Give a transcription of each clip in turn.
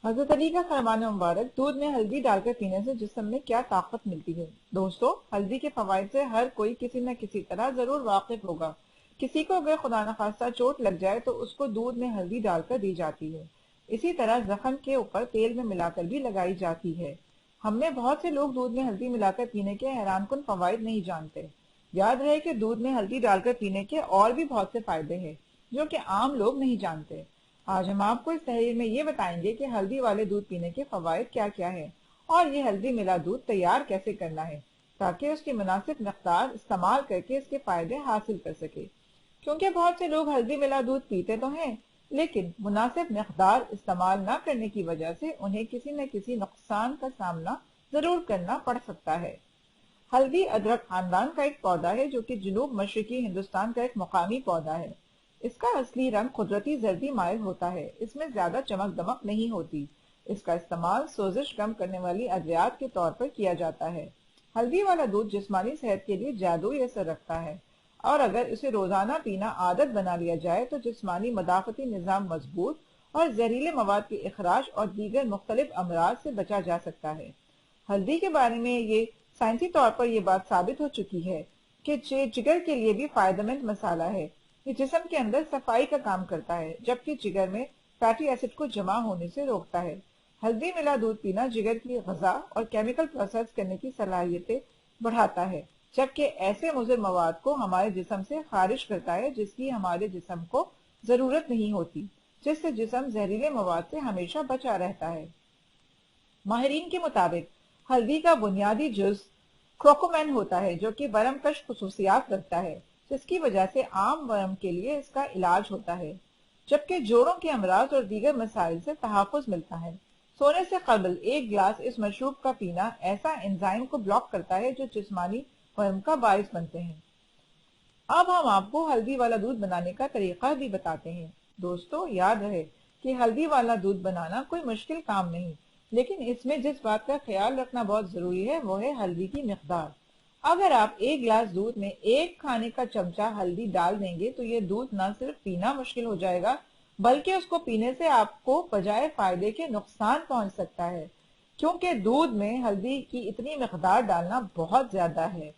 हजरत अली का फरमान मुबारक, दूध में हल्दी डालकर पीने से जिस्म में क्या ताकत मिलती है। दोस्तों, हल्दी के फवाइद से हर कोई किसी न किसी तरह जरूर वाकिफ होगा। किसी को अगर खुदा न खास्ता चोट लग जाए तो उसको दूध में हल्दी डालकर दी जाती है। इसी तरह जख्म के ऊपर तेल में मिलाकर भी लगाई जाती है। हम में बहुत से लोग दूध में हल्दी मिलाकर पीने के हैरानकुन फवाइद नहीं जानते। याद रहे कि दूध में हल्दी डालकर पीने के और भी बहुत से फायदे हैं जो कि आम लोग नहीं जानते। आज हम आपको इस तहरीर में ये बताएंगे कि हल्दी वाले दूध पीने के फवायद क्या क्या है और ये हल्दी मिला दूध तैयार कैसे करना है ताकि उसकी मुनासिब मिकदार इस्तेमाल करके इसके फायदे हासिल कर सके। क्योंकि बहुत से लोग हल्दी मिला दूध पीते तो हैं, लेकिन मुनासिब मिकदार इस्तेमाल न करने की वजह से उन्हें किसी न किसी नुकसान का सामना जरूर करना पड़ सकता है। हल्दी अदरक खानदान का एक पौधा है जो कि जनूब मशरकी हिंदुस्तान का एक मुकामी पौधा है। इसका असली रंग कुदरती जर्दी माइल होता है। इसमें ज्यादा चमक दमक नहीं होती। इसका इस्तेमाल सोजिश कम करने वाली अद्वियात के तौर पर किया जाता है। हल्दी वाला दूध जिस्मानी सेहत के लिए जादुई असर रखता है और अगर इसे रोजाना पीना आदत बना लिया जाए तो जिस्मानी मदाफती निजाम मजबूत और जहरीले मवाद के अखराज और दीगर मुख्तलिफ अमराज से बचा जा सकता है। हल्दी के बारे में ये साइंसी तौर पर यह बात साबित हो चुकी है कि जिगर के लिए भी फायदेमंद मसाला है। ये जिस्म के अंदर सफाई का काम करता है जबकि जिगर में फैटी एसिड को जमा होने से रोकता है। हल्दी मिला दूध पीना जिगर की गजा और केमिकल प्रोसेस करने की सलाहियतें बढ़ाता है जबकि ऐसे मुज़िर मवाद को हमारे जिस्म से खारिज करता है जिसकी हमारे जिस्म को जरूरत नहीं होती, जिससे जिस्म जहरीले मवाद से हमेशा बचा रहता है। माहिरीन के मुताबिक हल्दी का बुनियादी जुज क्रोकोमैन होता है जो कि वर्म कश खुसूसियात रखता है, जिसकी वजह से आम वर्म के लिए इसका इलाज होता है जबकि जोड़ों के अमराज और दीगर मसाइल से तहफ़्फ़ुज़ मिलता है। सोने से कबल एक गिलास इस मशरूब का पीना ऐसा एंजाइम को ब्लॉक करता है जो जिस्मानी वर्म का बाइस बनते हैं। अब हम आपको हल्दी वाला दूध बनाने का तरीका भी बताते हैं। दोस्तों, याद रहे कि हल्दी वाला दूध बनाना कोई मुश्किल काम नहीं, लेकिन इसमें जिस बात का ख्याल रखना बहुत जरूरी है वो है हल्दी की मिकदार। अगर आप एक गिलास दूध में एक खाने का चमचा हल्दी डाल देंगे तो ये दूध न सिर्फ पीना मुश्किल हो जाएगा बल्कि उसको पीने से आपको बजाय फायदे के नुकसान पहुंच सकता है, क्योंकि दूध में हल्दी की इतनी मिकदार डालना बहुत ज्यादा है।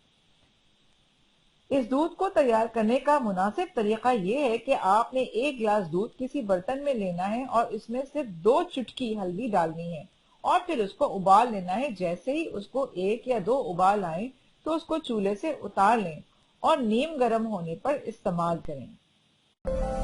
इस दूध को तैयार करने का मुनासिब तरीका ये है कि आपने एक गिलास दूध किसी बर्तन में लेना है और इसमें सिर्फ 2 चुटकी हल्दी डालनी है और फिर उसको उबाल लेना है। जैसे ही उसको 1 या 2 उबाल आए तो उसको चूल्हे से उतार लें और नीम गर्म होने पर इस्तेमाल करें।